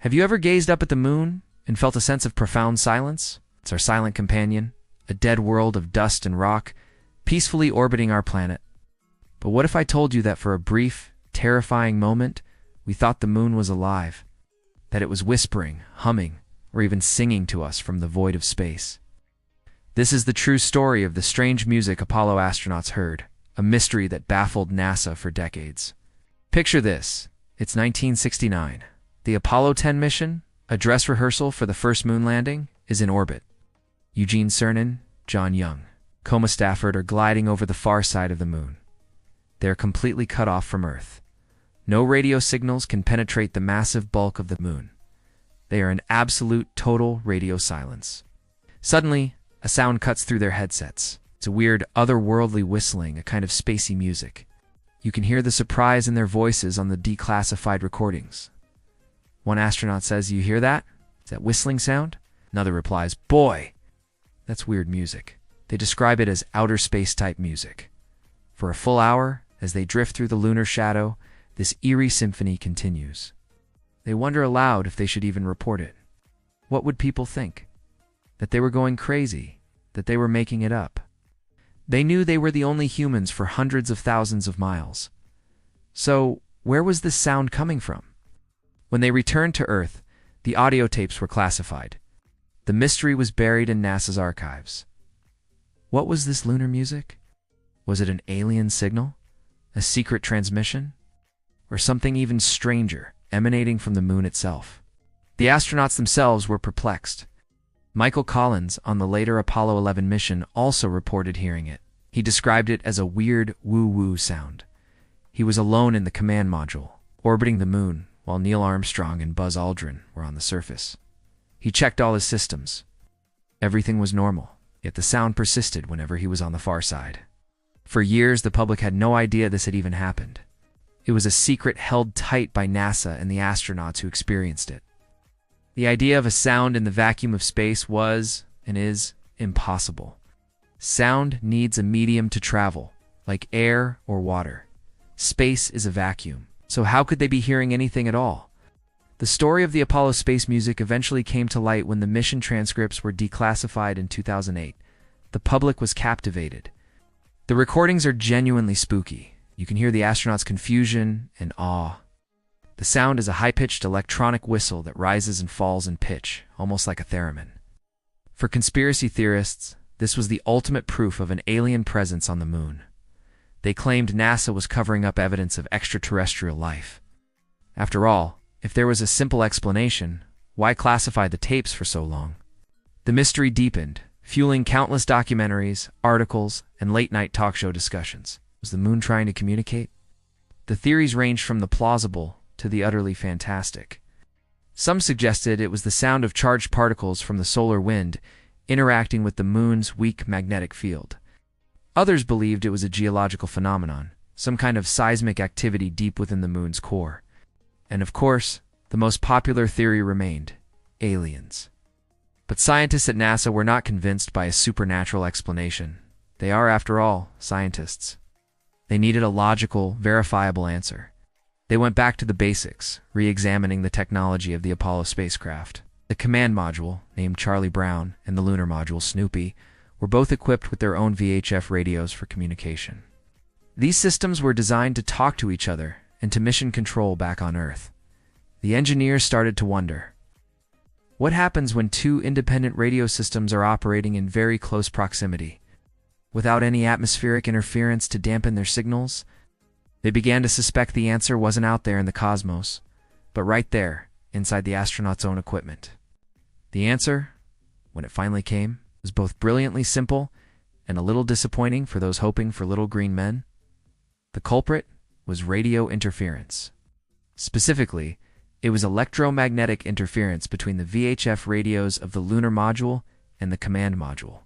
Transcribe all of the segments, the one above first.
Have you ever gazed up at the moon and felt a sense of profound silence? It's our silent companion, a dead world of dust and rock, peacefully orbiting our planet. But what if I told you that for a brief, terrifying moment, we thought the moon was alive, that it was whispering, humming, or even singing to us from the void of space? This is the true story of the strange music Apollo astronauts heard, a mystery that baffled NASA for decades. Picture this. It's 1969. The Apollo 10 mission, a dress rehearsal for the first moon landing, is in orbit. Eugene Cernan, John Young, Coma Stafford are gliding over the far side of the moon. They are completely cut off from Earth. No radio signals can penetrate the massive bulk of the moon. They are in absolute, total radio silence. Suddenly, a sound cuts through their headsets. It's a weird, otherworldly whistling, a kind of spacey music. You can hear the surprise in their voices on the declassified recordings. One astronaut says, "You hear that? Is that whistling sound?" Another replies, "Boy, that's weird music." They describe it as outer space-type music. For a full hour, as they drift through the lunar shadow, this eerie symphony continues. They wonder aloud if they should even report it. What would people think? That they were going crazy, that they were making it up. They knew they were the only humans for hundreds of thousands of miles. So, where was this sound coming from? When they returned to Earth, the audio tapes were classified. The mystery was buried in NASA's archives. What was this lunar music? Was it an alien signal? A secret transmission? Or something even stranger, emanating from the moon itself? The astronauts themselves were perplexed. Michael Collins, on the later Apollo 11 mission, also reported hearing it. He described it as a weird woo-woo sound. He was alone in the command module, orbiting the moon, while Neil Armstrong and Buzz Aldrin were on the surface. He checked all his systems. Everything was normal, yet the sound persisted whenever he was on the far side. For years, the public had no idea this had even happened. It was a secret held tight by NASA and the astronauts who experienced it. The idea of a sound in the vacuum of space was, and is, impossible. Sound needs a medium to travel, like air or water. Space is a vacuum, so how could they be hearing anything at all? The story of the Apollo space music eventually came to light when the mission transcripts were declassified in 2008. The public was captivated. The recordings are genuinely spooky. You can hear the astronauts' confusion and awe. The sound is a high-pitched electronic whistle that rises and falls in pitch, almost like a theremin. For conspiracy theorists, this was the ultimate proof of an alien presence on the moon. They claimed NASA was covering up evidence of extraterrestrial life. After all, if there was a simple explanation, why classify the tapes for so long? The mystery deepened, fueling countless documentaries, articles, and late-night talk show discussions. Was the moon trying to communicate? The theories ranged from the plausible to the utterly fantastic. Some suggested it was the sound of charged particles from the solar wind interacting with the moon's weak magnetic field. Others believed it was a geological phenomenon, some kind of seismic activity deep within the moon's core. And of course, the most popular theory remained: aliens. But scientists at NASA were not convinced by a supernatural explanation. They are, after all, scientists. They needed a logical, verifiable answer. They went back to the basics, re-examining the technology of the Apollo spacecraft. The command module, named Charlie Brown, and the lunar module, Snoopy, were both equipped with their own VHF radios for communication. These systems were designed to talk to each other and to mission control back on Earth. The engineers started to wonder, what happens when two independent radio systems are operating in very close proximity? Without any atmospheric interference to dampen their signals? They began to suspect the answer wasn't out there in the cosmos, but right there, inside the astronauts' own equipment. The answer, when it finally came, was both brilliantly simple and a little disappointing for those hoping for little green men. The culprit was radio interference. Specifically, it was electromagnetic interference between the VHF radios of the lunar module and the command module.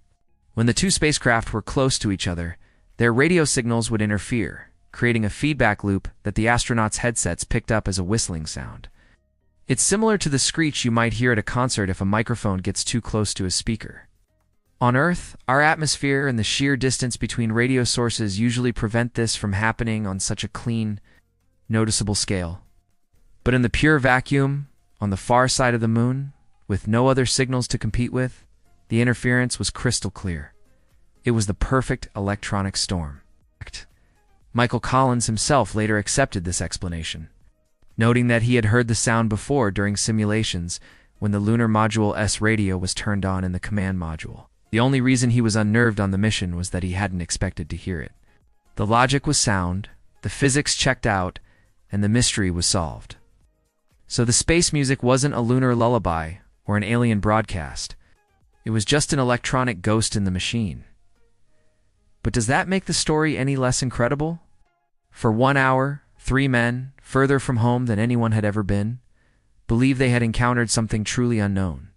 When the two spacecraft were close to each other, their radio signals would interfere, creating a feedback loop that the astronauts' headsets picked up as a whistling sound. It's similar to the screech you might hear at a concert if a microphone gets too close to a speaker. On Earth, our atmosphere and the sheer distance between radio sources usually prevent this from happening on such a clean, noticeable scale. But in the pure vacuum, On the far side of the moon, with no other signals to compete with, the interference was crystal clear. It was the perfect electronic storm. Michael Collins himself later accepted this explanation, noting that he had heard the sound before during simulations when the Lunar Module-S radio was turned on in the command module. The only reason he was unnerved on the mission was that he hadn't expected to hear it. The logic was sound, the physics checked out, and the mystery was solved. So the space music wasn't a lunar lullaby or an alien broadcast. It was just an electronic ghost in the machine. But does that make the story any less incredible? For 1 hour, 3 men, further from home than anyone had ever been, believed they had encountered something truly unknown.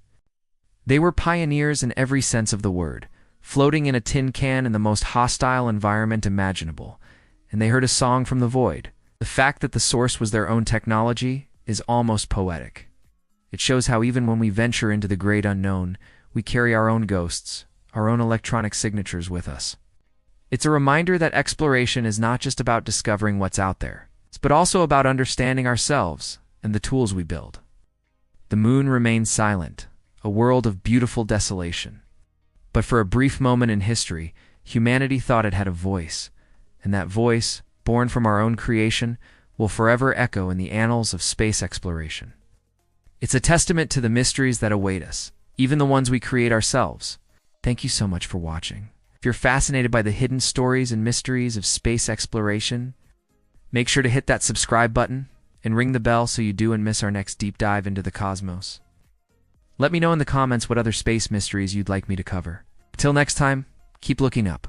They were pioneers in every sense of the word, floating in a tin can in the most hostile environment imaginable, and they heard a song from the void. The fact that the source was their own technology is almost poetic. It shows how even when we venture into the great unknown, we carry our own ghosts, our own electronic signatures with us. It's a reminder that exploration is not just about discovering what's out there, but also about understanding ourselves and the tools we build. The moon remained silent, a world of beautiful desolation. But for a brief moment in history, humanity thought it had a voice, and that voice, born from our own creation, will forever echo in the annals of space exploration. It's a testament to the mysteries that await us, even the ones we create ourselves. Thank you so much for watching. If you're fascinated by the hidden stories and mysteries of space exploration, make sure to hit that subscribe button and ring the bell so you don't miss our next deep dive into the cosmos. Let me know in the comments what other space mysteries you'd like me to cover. Till next time, keep looking up.